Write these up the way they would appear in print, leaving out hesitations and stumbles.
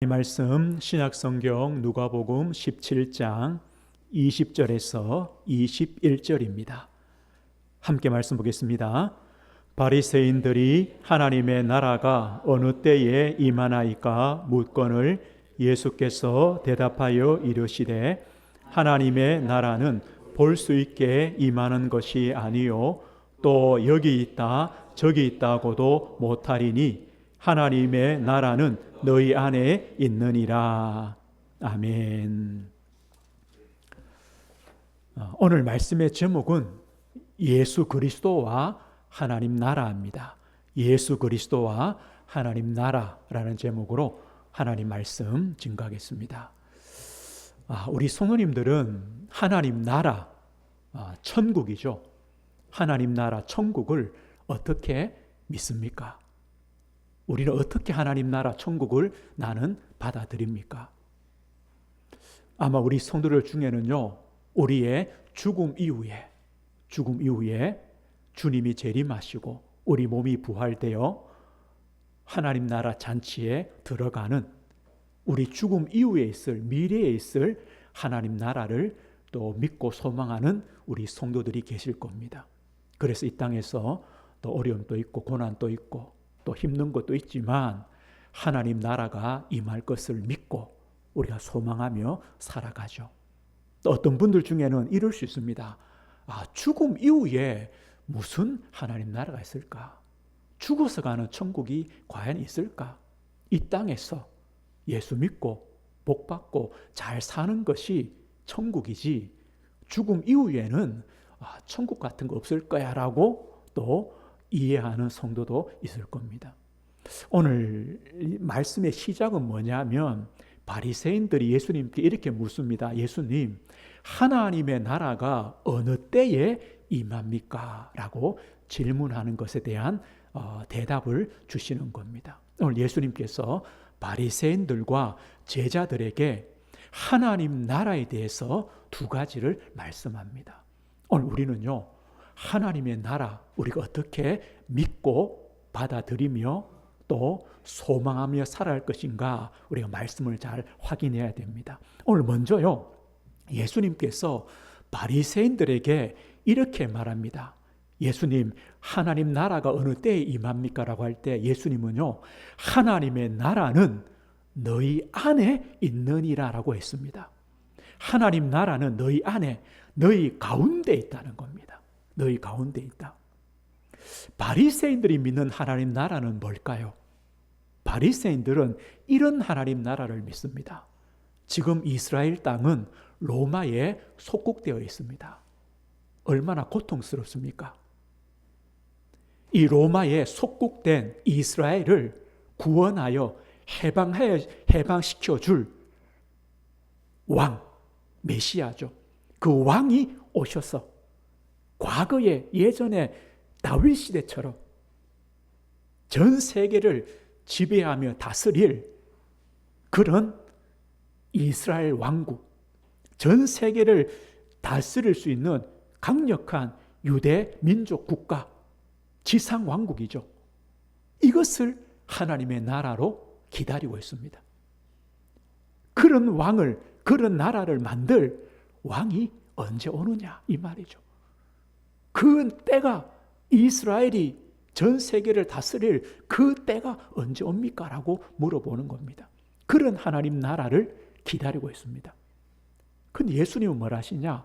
말씀 신약성경 누가복음 17장 20절에서 21절입니다. 함께 말씀 보겠습니다. 바리새인들이 하나님의 나라가 어느 때에 임하나이까 묻거늘 예수께서 대답하여 이르시되 하나님의 나라는 볼 수 있게 임하는 것이 아니요 또 여기 있다 저기 있다고도 못하리니 하나님의 나라는 너희 안에 있느니라. 아멘. 오늘 말씀의 제목은 예수 그리스도와 하나님 나라입니다. 예수 그리스도와 하나님 나라라는 제목으로 하나님 말씀 증거하겠습니다. 우리 성도님들은 하나님 나라, 천국이죠. 하나님 나라, 천국을 어떻게 믿습니까? 우리는 어떻게 하나님 나라 천국을 나는 받아들입니까? 아마 우리 성도들 중에는요, 우리의 죽음 이후에 주님이 재림하시고 우리 몸이 부활되어 하나님 나라 잔치에 들어가는 우리 죽음 이후에 있을 미래에 있을 하나님 나라를 또 믿고 소망하는 우리 성도들이 계실 겁니다. 그래서 이 땅에서 또 어려움도 있고 고난도 있고 또 힘든 것도 있지만 하나님 나라가 임할 것을 믿고 우리가 소망하며 살아가죠. 또 어떤 분들 중에는 이럴 수 있습니다. 죽음 이후에 무슨 하나님 나라가 있을까? 죽어서 가는 천국이 과연 있을까? 이 땅에서 예수 믿고 복 받고 잘 사는 것이 천국이지 죽음 이후에는 천국 같은 거 없을 거야 라고 또 이해하는 성도도 있을 겁니다. 오늘 말씀의 시작은 뭐냐면 바리새인들이 예수님께 이렇게 묻습니다. 예수님, 하나님의 나라가 어느 때에 임합니까? 라고 질문하는 것에 대한 대답을 주시는 겁니다. 오늘 예수님께서 바리새인들과 제자들에게 하나님 나라에 대해서 두 가지를 말씀합니다. 오늘 우리는요, 하나님의 나라 우리가 어떻게 믿고 받아들이며 또 소망하며 살아갈 것인가 우리가 말씀을 잘 확인해야 됩니다. 오늘 먼저요, 예수님께서 바리새인들에게 이렇게 말합니다. 예수님, 하나님 나라가 어느 때에 임합니까? 라고 할 때 예수님은요, 하나님의 나라는 너희 안에 있느니라 라고 했습니다. 하나님 나라는 너희 안에, 너희 가운데 있다는 겁니다. 너희 가운데 있다. 바리새인들이 믿는 하나님 나라는 뭘까요? 바리새인들은 이런 하나님 나라를 믿습니다. 지금 이스라엘 땅은 로마에 속국되어 있습니다. 얼마나 고통스럽습니까? 이 로마에 속국된 이스라엘을 구원하여 해방시켜 줄 왕, 메시아죠. 그 왕이 오셔서 과거에 예전에 다윗 시대처럼 전 세계를 지배하며 다스릴 그런 이스라엘 왕국, 전 세계를 다스릴 수 있는 강력한 유대 민족 국가, 지상 왕국이죠. 이것을 하나님의 나라로 기다리고 있습니다. 그런 왕을, 그런 나라를 만들 왕이 언제 오느냐 이 말이죠. 그 때가, 이스라엘이 전 세계를 다스릴 그 때가 언제 옵니까? 라고 물어보는 겁니다. 그런 하나님 나라를 기다리고 있습니다. 근데 예수님은 뭘 하시냐?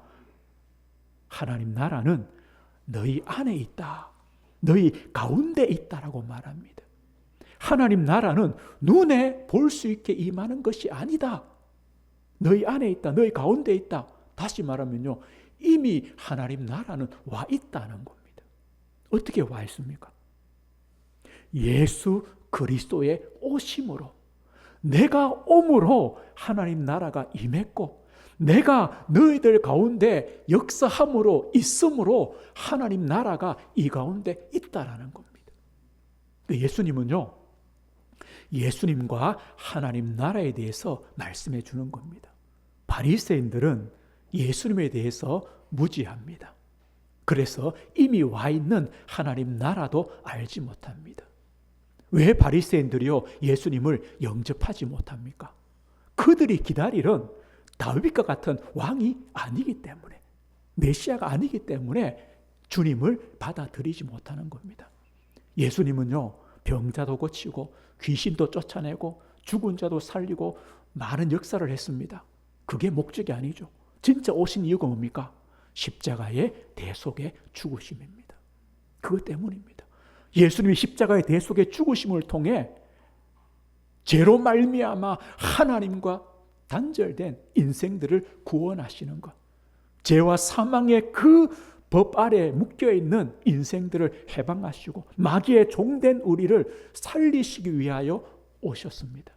하나님 나라는 너희 안에 있다. 너희 가운데 있다라고 말합니다. 하나님 나라는 눈에 볼 수 있게 임하는 것이 아니다. 너희 안에 있다. 너희 가운데 있다. 다시 말하면요, 이미 하나님 나라는 와 있다는 겁니다. 어떻게 와 있습니까? 예수 그리스도의 오심으로, 내가 옴으로 하나님 나라가 임했고, 내가 너희들 가운데 역사함으로 있음으로 하나님 나라가 이 가운데 있다라는 겁니다. 예수님은요, 예수님과 하나님 나라에 대해서 말씀해 주는 겁니다. 바리새인들은 예수님에 대해서 무지합니다. 그래서 이미 와 있는 하나님 나라도 알지 못합니다. 왜 바리새인들이요 예수님을 영접하지 못합니까? 그들이 기다리는 다윗과 같은 왕이 아니기 때문에, 메시아가 아니기 때문에 주님을 받아들이지 못하는 겁니다. 예수님은요 병자도 고치고 귀신도 쫓아내고 죽은 자도 살리고 많은 역사를 했습니다. 그게 목적이 아니죠. 진짜 오신 이유가 뭡니까? 십자가의 대속의 죽으심입니다. 그것 때문입니다. 예수님이 십자가의 대속의 죽으심을 통해 죄로 말미암아 하나님과 단절된 인생들을 구원하시는 것, 죄와 사망의 그 법 아래에 묶여있는 인생들을 해방하시고 마귀의 종된 우리를 살리시기 위하여 오셨습니다.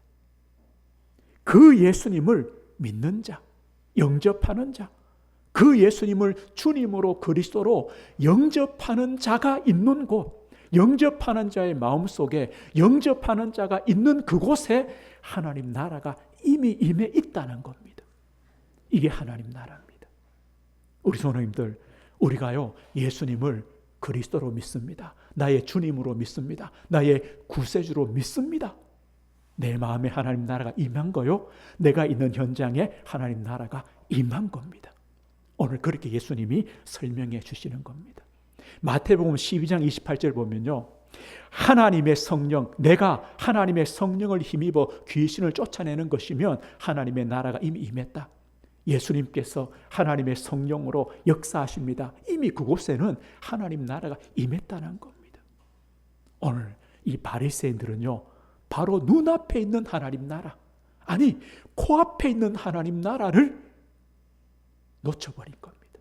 그 예수님을 믿는 자, 영접하는 자, 그 예수님을 주님으로 그리스도로 영접하는 자가 있는 곳, 영접하는 자의 마음속에 영접하는 자가 있는 그곳에 하나님 나라가 이미 임해 있다는 겁니다. 이게 하나님 나라입니다. 우리 성도님들, 우리가요 예수님을 그리스도로 믿습니다. 나의 주님으로 믿습니다. 나의 구세주로 믿습니다. 내 마음에 하나님 나라가 임한 거요, 내가 있는 현장에 하나님 나라가 임한 겁니다. 오늘 그렇게 예수님이 설명해 주시는 겁니다. 마태복음 12장 28절 보면요, 하나님의 성령, 내가 하나님의 성령을 힘입어 귀신을 쫓아내는 것이면 하나님의 나라가 이미 임했다. 예수님께서 하나님의 성령으로 역사하십니다. 이미 그곳에는 하나님 나라가 임했다는 겁니다. 오늘 이 바리새인들은요 바로 눈앞에 있는 하나님 나라, 아니 코앞에 있는 하나님 나라를 놓쳐버린 겁니다.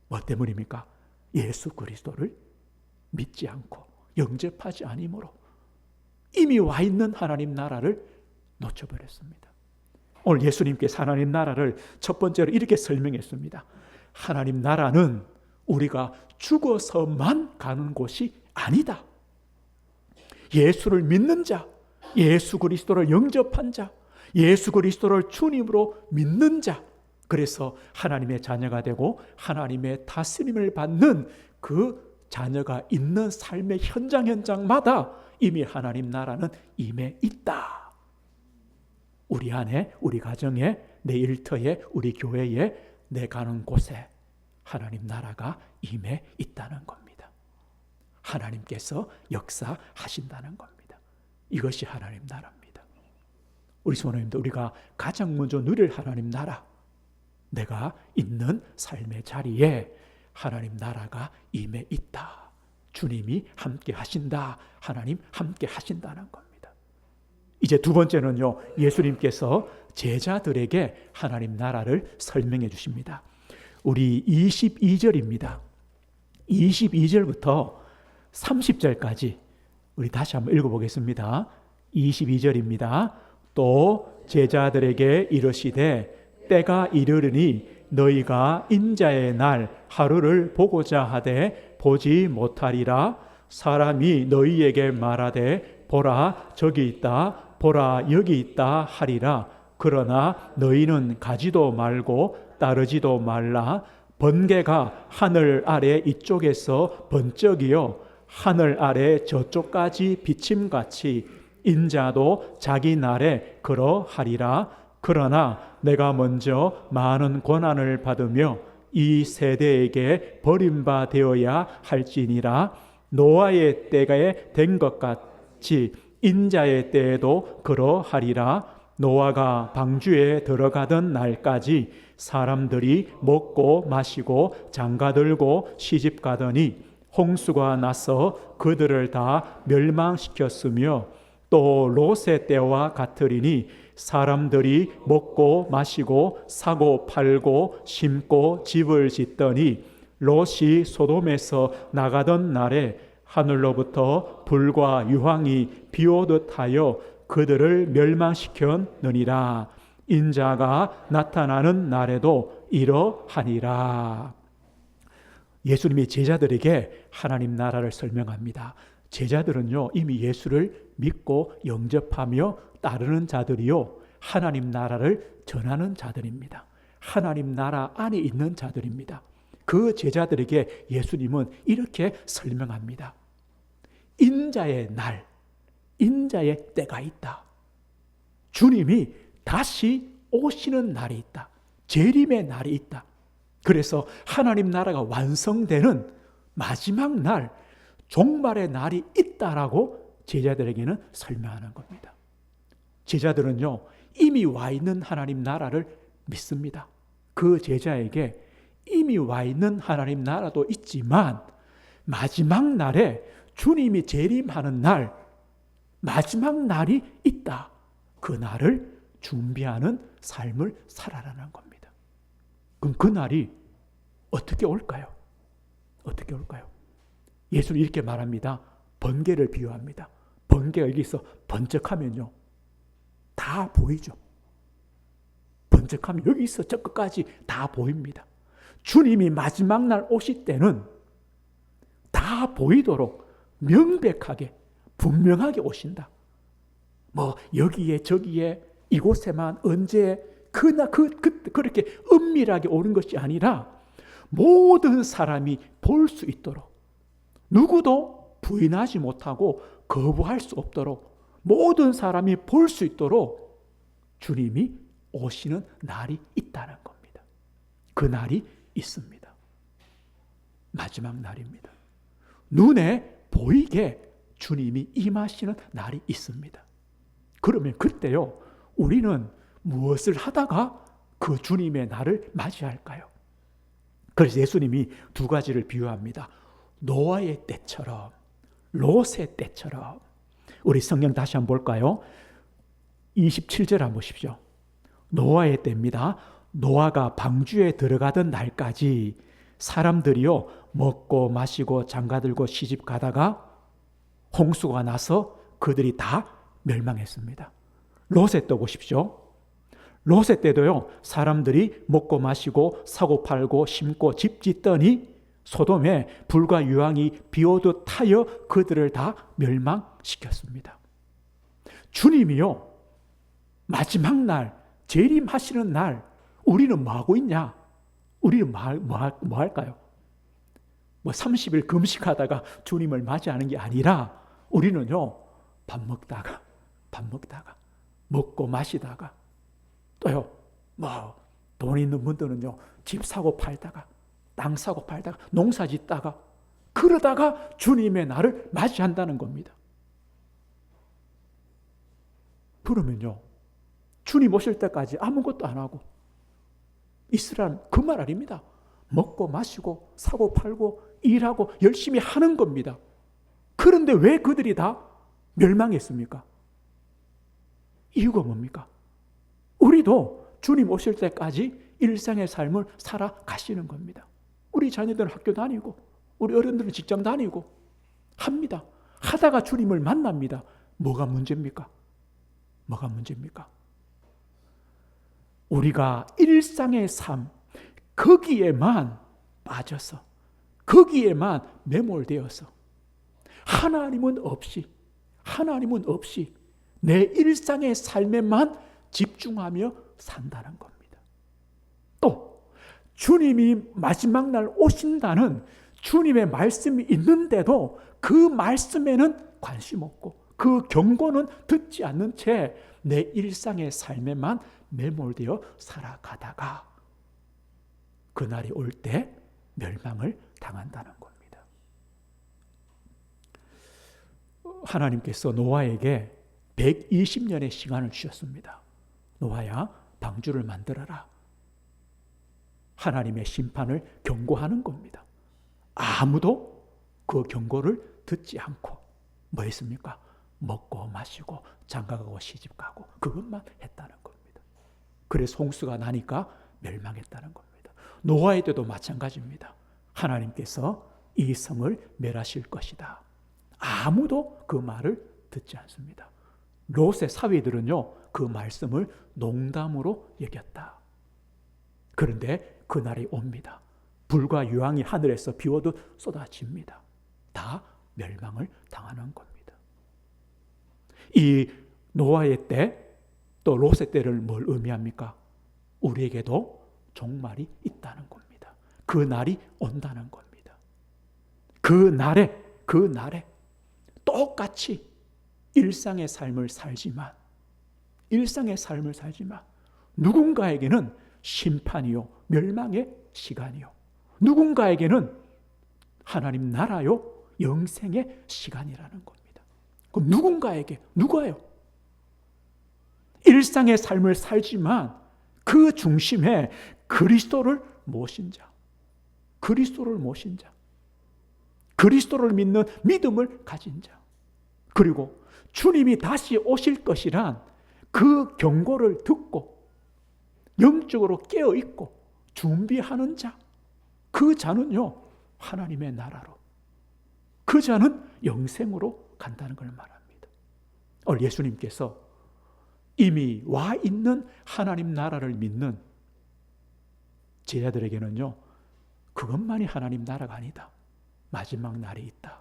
뭐 때문입니까? 예수 그리스도를 믿지 않고 영접하지 않으므로 이미 와 있는 하나님 나라를 놓쳐버렸습니다. 오늘 예수님께서 하나님 나라를 첫 번째로 이렇게 설명했습니다. 하나님 나라는 우리가 죽어서만 가는 곳이 아니다. 예수를 믿는 자, 예수 그리스도를 영접한 자, 예수 그리스도를 주님으로 믿는 자, 그래서 하나님의 자녀가 되고 하나님의 다스림을 받는 그 자녀가 있는 삶의 현장마다 이미 하나님 나라는 임해 있다. 우리 안에, 우리 가정에, 내 일터에, 우리 교회에, 내 가는 곳에 하나님 나라가 임해 있다는 겁니다. 하나님께서 역사하신다는 겁니다. 이것이 하나님 나라입니다. 우리 성도님들, 우리가 가장 먼저 누릴 하나님 나라, 내가 있는 삶의 자리에 하나님 나라가 임해 있다. 주님이 함께 하신다. 하나님 함께 하신다는 겁니다. 이제 두 번째는요, 예수님께서 제자들에게 하나님 나라를 설명해 주십니다. 우리 22절입니다. 22절부터 30절까지 우리 다시 한번 읽어보겠습니다. 22절입니다. 또 제자들에게 이르시되 때가 이르르니 너희가 인자의 날 하루를 보고자 하되 보지 못하리라. 사람이 너희에게 말하되 보라 저기 있다, 보라 여기 있다 하리라. 그러나 너희는 가지도 말고 따르지도 말라. 번개가 하늘 아래 이쪽에서 번쩍이요 하늘 아래 저쪽까지 비침같이 인자도 자기 날에 그러하리라. 그러나 내가 먼저 많은 고난을 받으며 이 세대에게 버림바 되어야 할지니라. 노아의 때가 된 것 같이 인자의 때에도 그러하리라. 노아가 방주에 들어가던 날까지 사람들이 먹고 마시고 장가들고 시집가더니 홍수가 나서 그들을 다 멸망시켰으며 또 롯의 때와 같으리니 사람들이 먹고 마시고 사고 팔고 심고 집을 짓더니 롯이 소돔에서 나가던 날에 하늘로부터 불과 유황이 비오듯 하여 그들을 멸망시켰느니라. 인자가 나타나는 날에도 이러하니라. 예수님이 제자들에게 하나님 나라를 설명합니다. 제자들은요 이미 예수를 믿고 영접하며 따르는 자들이요 하나님 나라를 전하는 자들입니다. 하나님 나라 안에 있는 자들입니다. 그 제자들에게 예수님은 이렇게 설명합니다. 인자의 날, 인자의 때가 있다. 주님이 다시 오시는 날이 있다. 재림의 날이 있다. 그래서 하나님 나라가 완성되는 마지막 날, 종말의 날이 있다라고 제자들에게는 설명하는 겁니다. 제자들은요, 이미 와 있는 하나님 나라를 믿습니다. 그 제자에게 이미 와 있는 하나님 나라도 있지만 마지막 날에 주님이 재림하는 날, 마지막 날이 있다. 그 날을 준비하는 삶을 살아라는 겁니다. 그럼 그 날이 어떻게 올까요? 어떻게 올까요? 예수는 이렇게 말합니다. 번개를 비유합니다. 번개가 여기서 번쩍하면요, 다 보이죠. 번쩍하면 여기서 저 끝까지 다 보입니다. 주님이 마지막 날 오실 때는 다 보이도록 명백하게 분명하게 오신다. 뭐 여기에 저기에 이곳에만 언제 그렇게 은밀하게 오는 것이 아니라 모든 사람이 볼 수 있도록, 누구도 부인하지 못하고 거부할 수 없도록 모든 사람이 볼 수 있도록 주님이 오시는 날이 있다는 겁니다. 그 날이 있습니다. 마지막 날입니다. 눈에 보이게 주님이 임하시는 날이 있습니다. 그러면 그때요, 우리는 무엇을 하다가 그 주님의 날을 맞이할까요? 그래서 예수님이 두 가지를 비유합니다. 노아의 때처럼, 롯의 때처럼. 우리 성경 다시 한번 볼까요? 27절 한번 보십시오. 노아의 때입니다. 노아가 방주에 들어가던 날까지 사람들이요, 먹고 마시고 장가들고 시집 가다가 홍수가 나서 그들이 다 멸망했습니다. 롯의 때 보십시오. 롯의 때도요, 사람들이 먹고 마시고 사고 팔고 심고 집 짓더니 소돔에 불과 유황이 비오듯 타여 그들을 다 멸망시켰습니다. 주님이요, 마지막 날, 재림하시는 날, 우리는 뭐 하고 있냐? 우리는 뭐 할까요? 뭐 30일 금식하다가 주님을 맞이하는 게 아니라 우리는요, 밥 먹다가 먹고 마시다가 또요, 뭐 돈 있는 분들은요, 집 사고 팔다가 땅 사고 팔다가 농사 짓다가 그러다가 주님의 날을 맞이한다는 겁니다. 그러면요, 주님 오실 때까지 아무것도 안 하고 있으라는 그 말 아닙니다. 먹고 마시고 사고 팔고 일하고 열심히 하는 겁니다. 그런데 왜 그들이 다 멸망했습니까? 이유가 뭡니까? 우리도 주님 오실 때까지 일상의 삶을 살아가시는 겁니다. 우리 자녀들은 학교 다니고 우리 어른들은 직장 다니고 합니다. 하다가 주님을 만납니다. 뭐가 문제입니까? 뭐가 문제입니까? 우리가 일상의 삶, 거기에만 빠져서, 거기에만 매몰되어서 하나님은 없이 내 일상의 삶에만 집중하며 산다는 겁니다. 또 주님이 마지막 날 오신다는 주님의 말씀이 있는데도 그 말씀에는 관심 없고 그 경고는 듣지 않는 채 내 일상의 삶에만 매몰되어 살아가다가 그날이 올 때 멸망을 당한다는 겁니다. 하나님께서 노아에게 120년의 시간을 주셨습니다. 노아야, 방주를 만들어라. 하나님의 심판을 경고하는 겁니다. 아무도 그 경고를 듣지 않고 뭐 했습니까? 먹고 마시고 장가가고 시집가고 그것만 했다는 겁니다. 그래서 홍수가 나니까 멸망했다는 겁니다. 노아의 때도 마찬가지입니다. 하나님께서 이 성을 멸하실 것이다. 아무도 그 말을 듣지 않습니다. 롯의 사위들은요, 그 말씀을 농담으로 여겼다. 그런데 그날이 옵니다. 불과 유황이 하늘에서 비오듯 쏟아집니다. 다 멸망을 당하는 겁니다. 이 노아의 때, 또 롯의 때를 뭘 의미합니까? 우리에게도 종말이 있다는 겁니다. 그 날이 온다는 겁니다. 그 날에 똑같이 일상의 삶을 살지만 누군가에게는 심판이요 멸망의 시간이요, 누군가에게는 하나님 나라요 영생의 시간이라는 겁니다. 그럼 누가요? 일상의 삶을 살지만 그 중심에 그리스도를 모신 자, 그리스도를 믿는 믿음을 가진 자, 그리고 주님이 다시 오실 것이란 그 경고를 듣고 영적으로 깨어있고 준비하는 자, 그 자는요 하나님의 나라로, 그 자는 영생으로 간다는 걸 말합니다. 오늘 예수님께서 이미 와 있는 하나님 나라를 믿는 제자들에게는요, 그것만이 하나님 나라가 아니다. 마지막 날이 있다.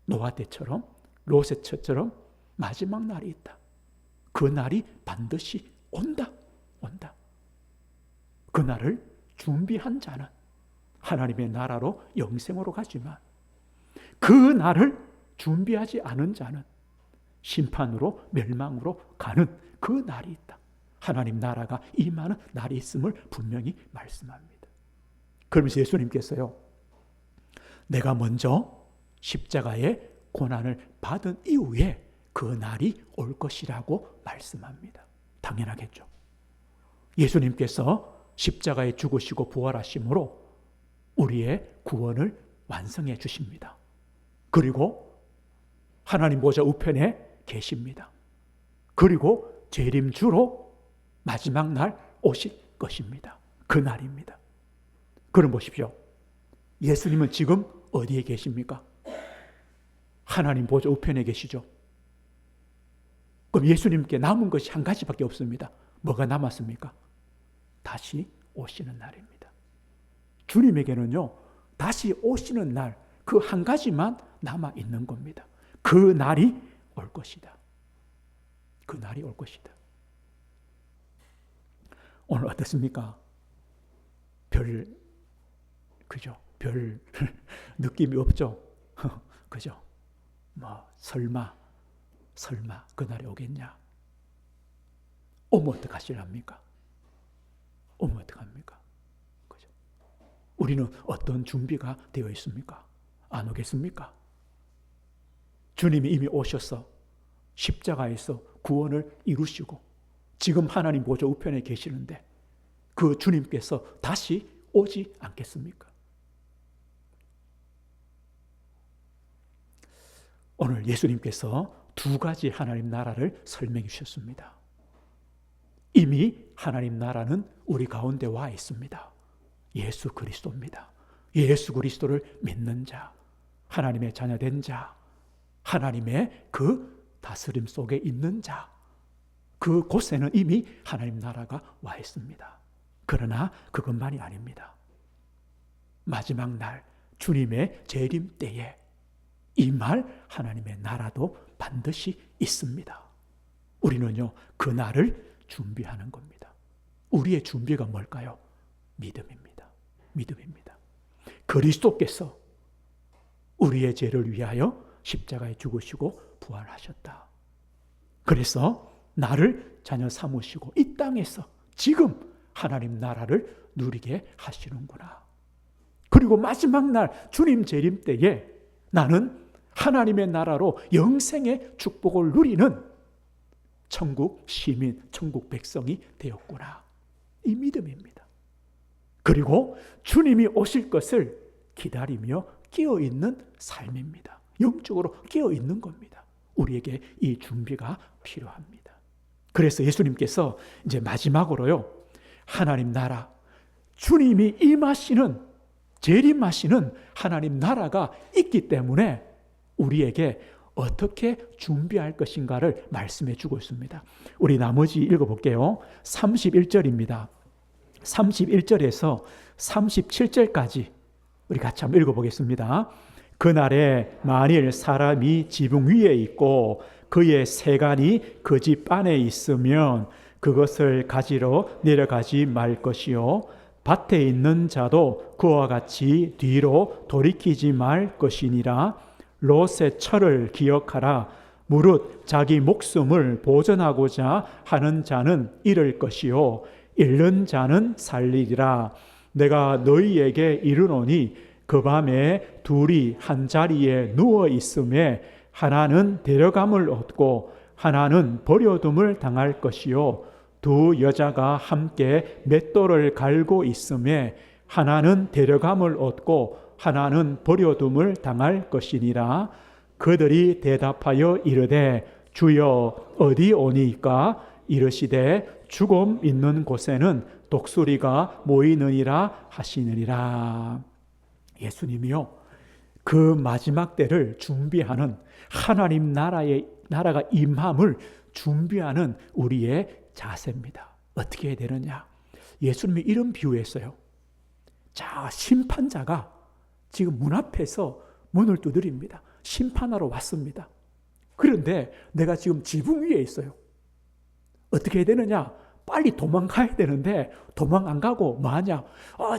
노아 때처럼, 롯의 처럼 마지막 날이 있다. 그 날이 반드시 온다. 그 날을 준비한 자는 하나님의 나라로 영생으로 가지만, 그 날을 준비하지 않은 자는 심판으로 멸망으로 가는 그 날이 있다. 하나님 나라가 임하는 날이 있음을 분명히 말씀합니다. 그러면서 예수님께서요, 내가 먼저 십자가의 고난을 받은 이후에 그 날이 올 것이라고 말씀합니다. 당연하겠죠. 예수님께서 십자가에 죽으시고 부활하심으로 우리의 구원을 완성해 주십니다. 그리고 하나님 보좌 우편에 계십니다. 그리고 재림주로 마지막 날 오실 것입니다. 그 날입니다. 그럼 보십시오. 예수님은 지금 어디에 계십니까? 하나님 보좌 우편에 계시죠. 그럼 예수님께 남은 것이 한 가지밖에 없습니다. 뭐가 남았습니까? 다시 오시는 날입니다. 주님에게는요, 다시 오시는 날, 그 한 가지만 남아 있는 겁니다. 그 날이 올 것이다. 그 날이 올 것이다. 오늘 어떻습니까? 별 느낌이 없죠? 그죠? 설마 그날이 오겠냐? 오면 어떡하시랍니까? 그죠? 우리는 어떤 준비가 되어 있습니까? 안 오겠습니까? 주님이 이미 오셔서 십자가에서 구원을 이루시고 지금 하나님 보좌 우편에 계시는데 그 주님께서 다시 오지 않겠습니까? 오늘 예수님께서 두 가지 하나님 나라를 설명해 주셨습니다. 이미 하나님 나라는 우리 가운데 와 있습니다. 예수 그리스도입니다. 예수 그리스도를 믿는 자, 하나님의 자녀된 자, 하나님의 그 다스림 속에 있는 자, 그 곳에는 이미 하나님 나라가 와 있습니다. 그러나 그것만이 아닙니다. 마지막 날 주님의 재림 때에 임할 하나님의 나라도 반드시 있습니다. 우리는요, 그 날을 준비하는 겁니다. 우리의 준비가 뭘까요? 믿음입니다. 그리스도께서 우리의 죄를 위하여 십자가에 죽으시고 부활하셨다. 그래서 나를 자녀 삼으시고 이 땅에서 지금 하나님 나라를 누리게 하시는구나. 그리고 마지막 날 주님 재림 때에 나는 하나님의 나라로 영생의 축복을 누리는 천국 시민, 천국 백성이 되었구나. 이 믿음입니다. 그리고 주님이 오실 것을 기다리며 깨어있는 삶입니다. 영적으로 깨어있는 겁니다. 우리에게 이 준비가 필요합니다. 그래서 예수님께서 이제 마지막으로요, 하나님 나라, 주님이 임하시는, 재림하시는 하나님 나라가 있기 때문에 우리에게 어떻게 준비할 것인가를 말씀해 주고 있습니다. 우리 나머지 읽어볼게요. 31절입니다. 31절에서 37절까지 우리 같이 한번 읽어보겠습니다. 그날에 만일 사람이 지붕 위에 있고 그의 세간이 그 집 안에 있으면 그것을 가지러 내려가지 말 것이요 밭에 있는 자도 그와 같이 뒤로 돌이키지 말 것이니라. 롯의 철을 기억하라. 무릇 자기 목숨을 보전하고자 하는 자는 잃을 것이요 잃는 자는 살리리라. 내가 너희에게 이르노니 그 밤에 둘이 한 자리에 누워 있음에 하나는 데려감을 얻고 하나는 버려둠을 당할 것이요 두 여자가 함께 맷돌을 갈고 있음에 하나는 데려감을 얻고 하나는 버려둠을 당할 것이니라. 그들이 대답하여 이르되 주여 어디 오니까? 이르시되 죽음 있는 곳에는 독수리가 모이느니라 하시느니라. 예수님이요 그 마지막 때를 준비하는 하나님 나라가 임함을 준비하는 우리의 자세입니다. 어떻게 해야 되느냐? 예수님이 이런 비유했어요. 자, 심판자가 지금 문 앞에서 문을 두드립니다. 심판하러 왔습니다. 그런데 내가 지금 지붕 위에 있어요. 어떻게 해야 되느냐? 빨리 도망가야 되는데 도망 안 가고 뭐하냐?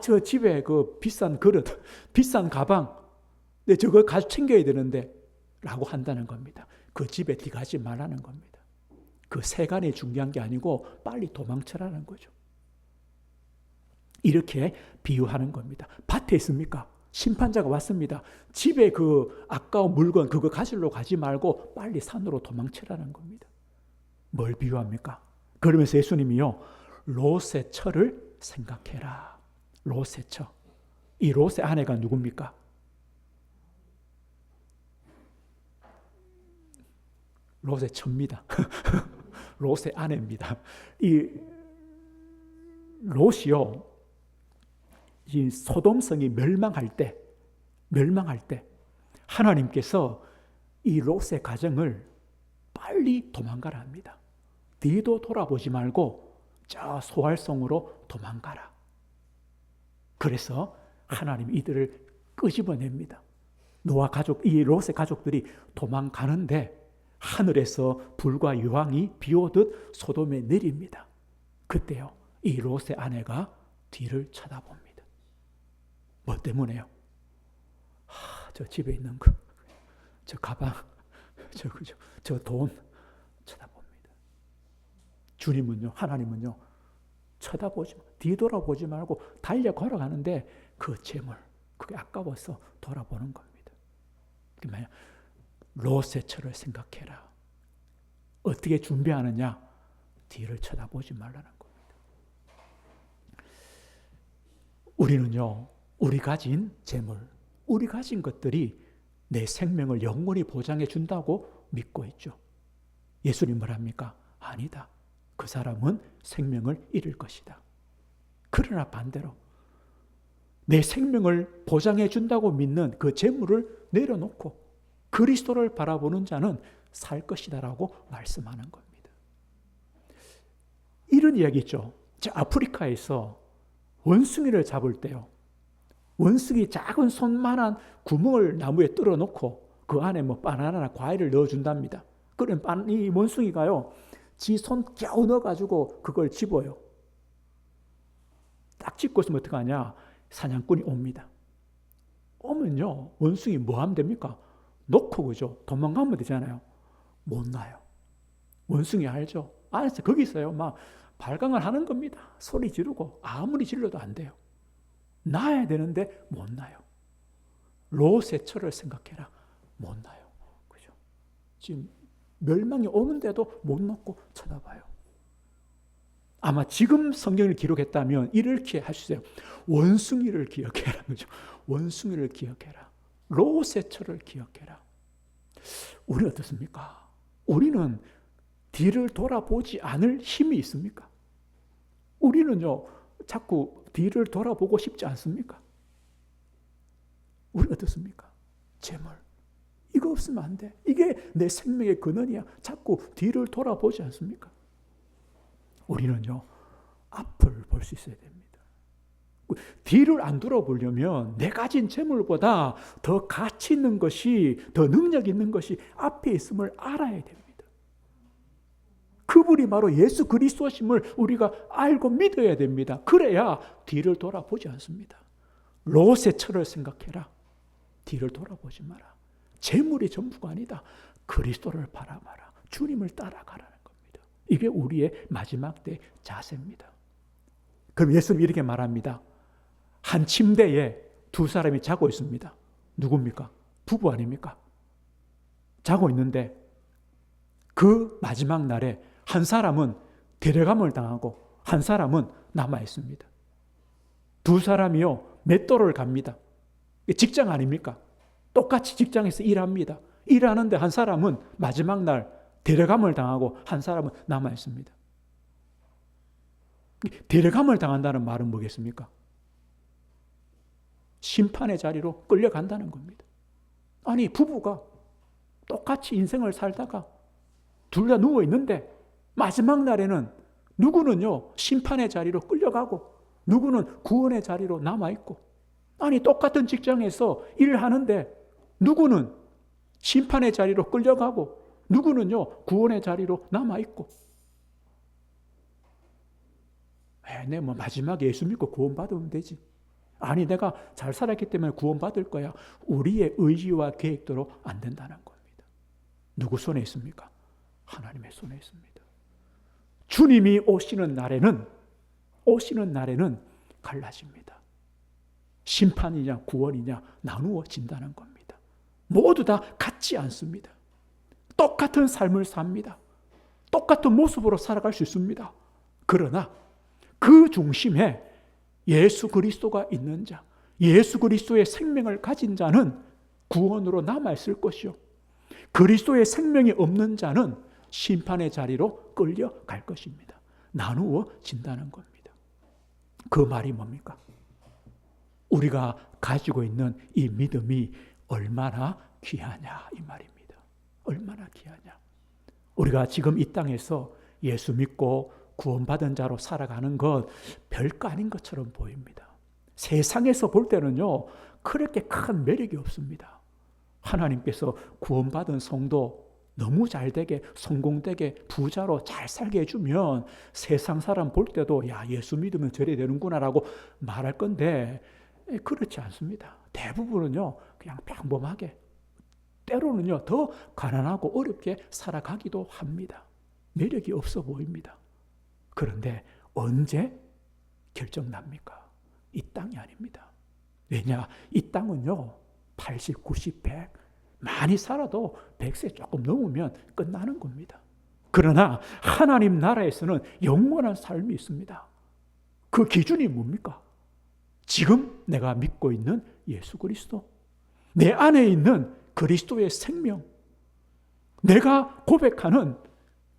저 집에 그 비싼 그릇, 비싼 가방, 근데 저거 가지고 챙겨야 되는데 라고 한다는 겁니다. 그 집에 들어가지 말라는 겁니다. 그 세간이 중요한 게 아니고 빨리 도망쳐라는 거죠. 이렇게 비유하는 겁니다. 밭에 있습니까? 심판자가 왔습니다. 집에 그 아까운 물건 그거 가지러 가지 말고 빨리 산으로 도망치라는 겁니다. 뭘 비유합니까? 그러면서 예수님이요 롯의 처를 생각해라. 롯의 처. 이 롯의 아내가 누굽니까? 롯의 처입니다. 롯의 아내입니다. 이 롯이요 이 소돔성이 멸망할 때 하나님께서 이 롯의 가정을 빨리 도망가라 합니다. 뒤도 돌아보지 말고 저 소활성으로 도망가라. 그래서 하나님 이들을 끄집어냅니다. 노아 가족, 이 롯의 가족들이 도망가는데 하늘에서 불과 유황이 비오듯 소돔에 내립니다. 그때요 이 롯의 아내가 뒤를 쳐다봅니다. 뭐 때문에요? 저 집에 있는 거, 저 가방, 저 돈 쳐다봅니다. 주님은요, 하나님은요, 뒤돌아보지 말고 달려 걸어가는데 그 재물, 그게 아까워서 돌아보는 겁니다. 그 뭐야? 롯의 처를 생각해라. 어떻게 준비하느냐? 뒤를 쳐다보지 말라는 겁니다. 우리는요, 우리 가진 재물, 우리 가진 것들이 내 생명을 영원히 보장해 준다고 믿고 있죠. 예수님 뭐랍니까? 아니다. 그 사람은 생명을 잃을 것이다. 그러나 반대로 내 생명을 보장해 준다고 믿는 그 재물을 내려놓고 그리스도를 바라보는 자는 살 것이다라고 말씀하는 겁니다. 이런 이야기 있죠. 아프리카에서 원숭이를 잡을 때요. 원숭이 작은 손만한 구멍을 나무에 뚫어 놓고 그 안에 뭐 바나나나 과일을 넣어준답니다. 그럼 이 원숭이가요, 지 손 겨우 넣어가지고 그걸 집어요. 딱 집고 있으면 어떡하냐? 사냥꾼이 옵니다. 오면요, 원숭이 뭐 하면 됩니까? 놓고 그죠? 도망가면 되잖아요. 못 나요. 원숭이 알죠? 안에서 거기 있어요. 막 발광을 하는 겁니다. 소리 지르고 아무리 질러도 안 돼요. 나야 되는데 못 나요. 롯의 처를 생각해라. 못 나요. 그죠? 지금 멸망이 오는데도 못 놓고 쳐다봐요. 아마 지금 성경을 기록했다면 이렇게 하시세요. 원숭이를 기억해라. 그죠? 원숭이를 기억해라. 롯의 처를 기억해라. 우리는 어떻습니까? 우리는 뒤를 돌아보지 않을 힘이 있습니까? 우리는요, 자꾸 뒤를 돌아보고 싶지 않습니까? 우리는 어떻습니까? 재물. 이거 없으면 안 돼. 이게 내 생명의 근원이야. 자꾸 뒤를 돌아보지 않습니까? 우리는요, 앞을 볼 수 있어야 됩니다. 뒤를 안 돌아보려면 내 가진 재물보다 더 가치 있는 것이, 더 능력 있는 것이 앞에 있음을 알아야 됩니다. 그분이 바로 예수 그리스도심을 우리가 알고 믿어야 됩니다. 그래야 뒤를 돌아보지 않습니다. 롯의 처를 생각해라. 뒤를 돌아보지 마라. 재물이 전부가 아니다. 그리스도를 바라봐라. 주님을 따라가라는 겁니다. 이게 우리의 마지막 때 자세입니다. 그럼 예수님이 이렇게 말합니다. 한 침대에 두 사람이 자고 있습니다. 누굽니까? 부부 아닙니까? 자고 있는데 그 마지막 날에 한 사람은 데려감을 당하고 한 사람은 남아 있습니다. 두 사람이요, 맷돌을 갑니다. 직장 아닙니까? 똑같이 직장에서 일합니다. 일하는데 한 사람은 마지막 날 데려감을 당하고 한 사람은 남아 있습니다. 데려감을 당한다는 말은 뭐겠습니까? 심판의 자리로 끌려간다는 겁니다. 아니, 부부가 똑같이 인생을 살다가 둘 다 누워 있는데 마지막 날에는 누구는요, 심판의 자리로 끌려가고 누구는 구원의 자리로 남아있고, 아니, 똑같은 직장에서 일하는데 누구는 심판의 자리로 끌려가고 누구는요, 구원의 자리로 남아있고. 내 마지막에 예수 믿고 구원받으면 되지. 아니, 내가 잘 살았기 때문에 구원받을 거야. 우리의 의지와 계획대로 안 된다는 겁니다. 누구 손에 있습니까? 하나님의 손에 있습니다. 주님이 오시는 날에는 갈라집니다. 심판이냐 구원이냐 나누어진다는 겁니다. 모두 다 같지 않습니다. 똑같은 삶을 삽니다. 똑같은 모습으로 살아갈 수 있습니다. 그러나 그 중심에 예수 그리스도가 있는 자, 예수 그리스도의 생명을 가진 자는 구원으로 남아있을 것이요, 그리스도의 생명이 없는 자는 심판의 자리로 끌려갈 것입니다. 나누어진다는 겁니다. 그 말이 뭡니까? 우리가 가지고 있는 이 믿음이 얼마나 귀하냐, 이 말입니다. 얼마나 귀하냐. 우리가 지금 이 땅에서 예수 믿고 구원받은 자로 살아가는 것 별거 아닌 것처럼 보입니다. 세상에서 볼 때는요, 그렇게 큰 매력이 없습니다. 하나님께서 구원받은 성도 너무 잘되게, 성공되게, 부자로 잘 살게 해주면 세상 사람 볼 때도 야, 예수 믿으면 저래 되는구나라고 말할 건데, 그렇지 않습니다. 대부분은요, 그냥 평범하게, 때로는요, 더 가난하고 어렵게 살아가기도 합니다. 매력이 없어 보입니다. 그런데 언제 결정납니까? 이 땅이 아닙니다. 왜냐? 이 땅은요, 80, 90, 100, 많이 살아도 100세 조금 넘으면 끝나는 겁니다. 그러나 하나님 나라에서는 영원한 삶이 있습니다. 그 기준이 뭡니까? 지금 내가 믿고 있는 예수 그리스도, 내 안에 있는 그리스도의 생명, 내가 고백하는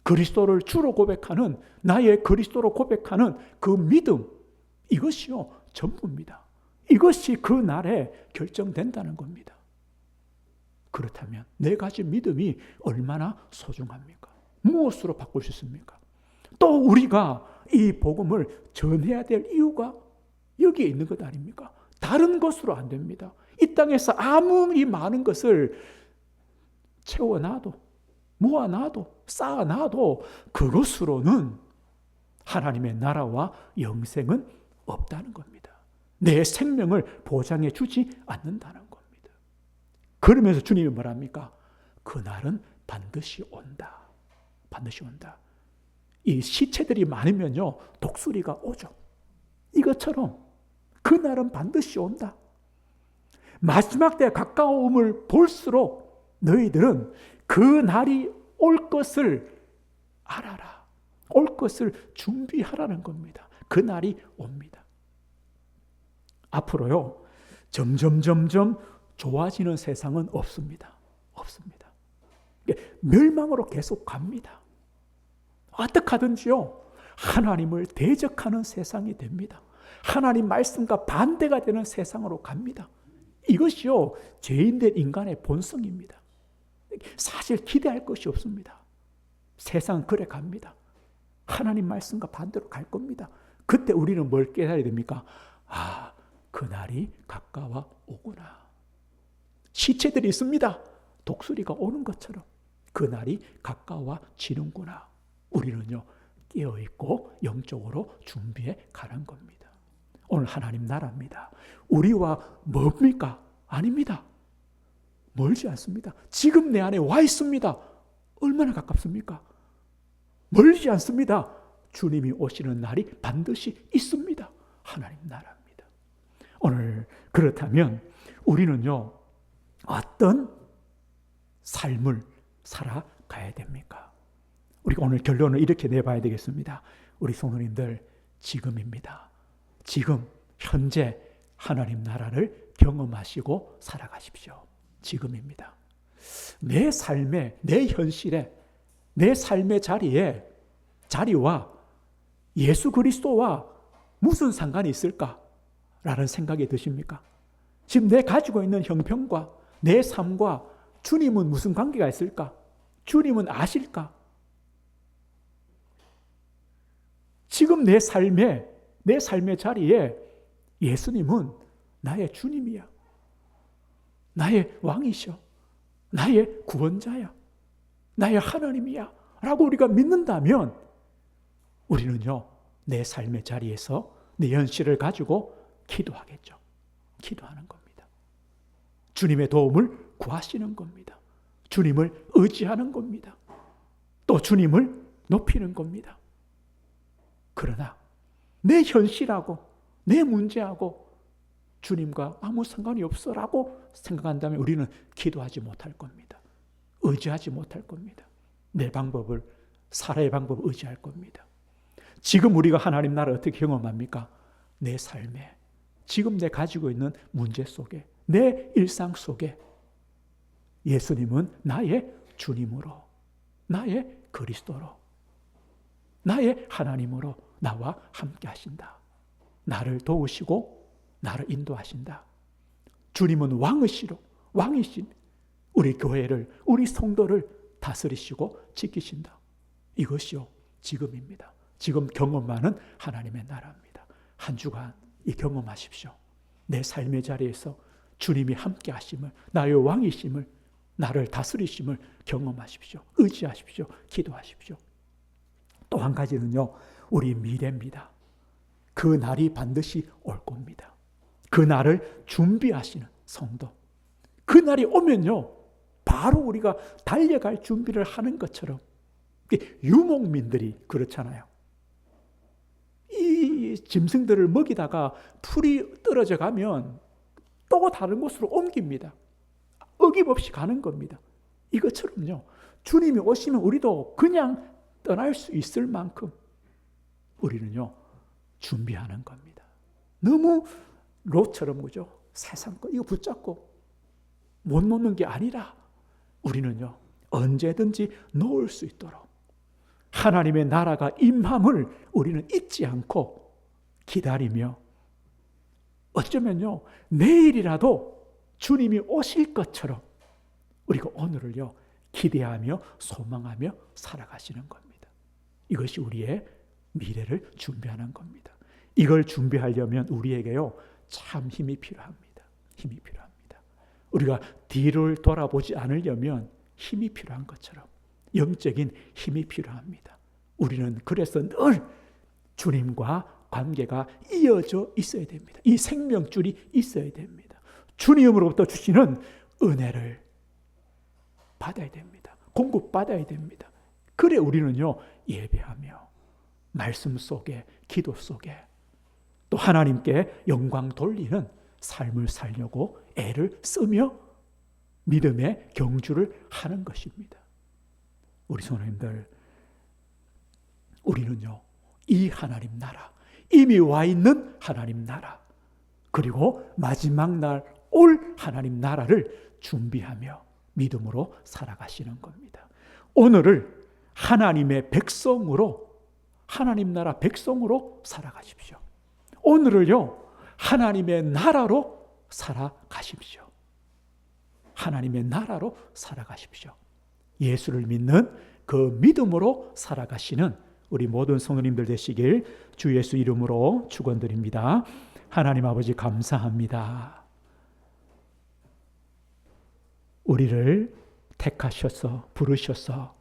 그리스도를 주로 고백하는, 나의 그리스도로 고백하는 그 믿음, 이것이요 전부입니다. 이것이 그 날에 결정된다는 겁니다. 그렇다면 내 가진 믿음이 얼마나 소중합니까? 무엇으로 바꿀 수 있습니까? 또 우리가 이 복음을 전해야 될 이유가 여기에 있는 것 아닙니까? 다른 것으로 안 됩니다. 이 땅에서 아무리 많은 것을 채워놔도, 모아놔도, 쌓아놔도 그것으로는 하나님의 나라와 영생은 없다는 겁니다. 내 생명을 보장해 주지 않는다는 겁니다. 그러면서 주님이 뭐랍니까? 그날은 반드시 온다. 반드시 온다. 이 시체들이 많으면요, 독수리가 오죠. 이것처럼 그날은 반드시 온다. 마지막 때 가까움을 볼수록 너희들은 그 날이 올 것을 알아라. 올 것을 준비하라는 겁니다. 그 날이 옵니다. 앞으로요, 점점 좋아지는 세상은 없습니다. 없습니다. 멸망으로 계속 갑니다. 어떻게 하든지요, 하나님을 대적하는 세상이 됩니다. 하나님 말씀과 반대가 되는 세상으로 갑니다. 이것이요, 죄인된 인간의 본성입니다. 사실 기대할 것이 없습니다. 세상은 그래 갑니다. 하나님 말씀과 반대로 갈 겁니다. 그때 우리는 뭘 깨달아야 됩니까? 아, 그날이 가까워 오구나. 시체들이 있습니다. 독수리가 오는 것처럼 그날이 가까워지는구나. 우리는요, 깨어있고 영적으로 준비해 가는 겁니다. 오늘 하나님 나라입니다. 우리와 뭡니까? 아닙니다. 멀지 않습니다. 지금 내 안에 와 있습니다. 얼마나 가깝습니까? 멀지 않습니다. 주님이 오시는 날이 반드시 있습니다. 하나님 나라입니다. 오늘 그렇다면 우리는요, 어떤 삶을 살아가야 됩니까? 우리가 오늘 결론을 이렇게 내봐야 되겠습니다. 우리 성도님들, 지금입니다. 지금 현재 하나님 나라를 경험하시고 살아가십시오. 지금입니다. 내 삶에, 내 현실에, 내 삶의 자리와 예수 그리스도와 무슨 상관이 있을까라는 생각이 드십니까? 지금 내 가지고 있는 형편과 내 삶과 주님은 무슨 관계가 있을까? 주님은 아실까? 지금 내 삶의 자리에 예수님은 나의 주님이야. 나의 왕이셔. 나의 구원자야. 나의 하나님이야. 라고 우리가 믿는다면 우리는요, 내 삶의 자리에서 내 현실을 가지고 기도하겠죠. 기도하는 겁니다. 주님의 도움을 구하시는 겁니다. 주님을 의지하는 겁니다. 또 주님을 높이는 겁니다. 그러나 내 현실하고 내 문제하고 주님과 아무 상관이 없어라고 생각한다면 우리는 기도하지 못할 겁니다. 의지하지 못할 겁니다. 내 방법을, 살아의 방법을 의지할 겁니다. 지금 우리가 하나님 나라를 어떻게 경험합니까? 내 삶에, 지금 내 가지고 있는 문제 속에, 내 일상 속에 예수님은 나의 주님으로, 나의 그리스도로, 나의 하나님으로 나와 함께 하신다. 나를 도우시고 나를 인도하신다. 주님은 왕이신 우리 교회를, 우리 성도를 다스리시고 지키신다. 이것이요, 지금입니다. 지금 경험하는 하나님의 나라입니다. 한 주간 이 경험하십시오. 내 삶의 자리에서 주님이 함께 하심을, 나의 왕이심을, 나를 다스리심을 경험하십시오. 의지하십시오. 기도하십시오. 또 한 가지는요, 우리 미래입니다. 그 날이 반드시 올 겁니다. 그 날을 준비하시는 성도. 그 날이 오면요, 바로 우리가 달려갈 준비를 하는 것처럼, 유목민들이 그렇잖아요. 이 짐승들을 먹이다가 풀이 떨어져 가면 또 다른 곳으로 옮깁니다. 어김없이 가는 겁니다. 이것처럼요, 주님이 오시면 우리도 그냥 떠날 수 있을 만큼 우리는요, 준비하는 겁니다. 너무 롯처럼, 그죠? 세상 거 이거 붙잡고 못 놓는 게 아니라 우리는요, 언제든지 놓을 수 있도록 하나님의 나라가 임함을 우리는 잊지 않고 기다리며, 어쩌면요, 내일이라도 주님이 오실 것처럼 우리가 오늘을요, 기대하며 소망하며 살아가시는 겁니다. 이것이 우리의 미래를 준비하는 겁니다. 이걸 준비하려면 우리에게요, 참 힘이 필요합니다. 힘이 필요합니다. 우리가 뒤를 돌아보지 않으려면 힘이 필요한 것처럼 영적인 힘이 필요합니다. 우리는 그래서 늘 주님과 관계가 이어져 있어야 됩니다. 이 생명줄이 있어야 됩니다. 주님으로부터 주시는 은혜를 받아야 됩니다. 공급받아야 됩니다. 그래 우리는요, 예배하며 말씀 속에, 기도 속에 또 하나님께 영광 돌리는 삶을 살려고 애를 쓰며 믿음의 경주를 하는 것입니다. 우리 성도님들, 우리는요, 이 하나님 나라, 이미 와 있는 하나님 나라, 그리고 마지막 날 올 하나님 나라를 준비하며 믿음으로 살아가시는 겁니다. 오늘을 하나님의 백성으로, 하나님 나라 백성으로 살아가십시오. 오늘을요, 하나님의 나라로 살아가십시오. 하나님의 나라로 살아가십시오. 예수를 믿는 그 믿음으로 살아가시는 우리 모든 성도님들 되시길 주 예수 이름으로 축원드립니다. 하나님 아버지 감사합니다. 우리를 택하셔서 부르셔서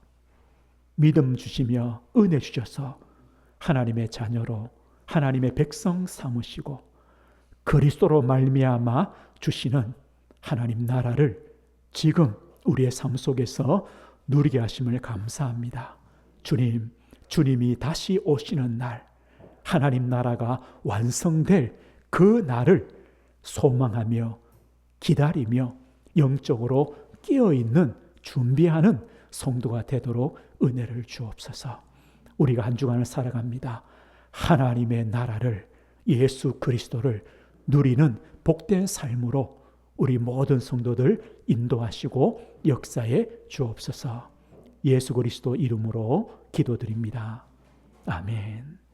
믿음 주시며 은혜 주셔서 하나님의 자녀로 하나님의 백성 삼으시고 그리스도로 말미암아 주시는 하나님 나라를 지금 우리의 삶 속에서 누리게 하심을 감사합니다. 주님, 주님이 다시 오시는 날, 하나님 나라가 완성될 그 날을 소망하며 기다리며 영적으로 깨어있는 준비하는 성도가 되도록 은혜를 주옵소서. 우리가 한 주간을 살아갑니다. 하나님의 나라를, 예수 그리스도를 누리는 복된 삶으로 우리 모든 성도들 인도하시고 역사에 주옵소서. 예수 그리스도 이름으로 기도드립니다. 아멘.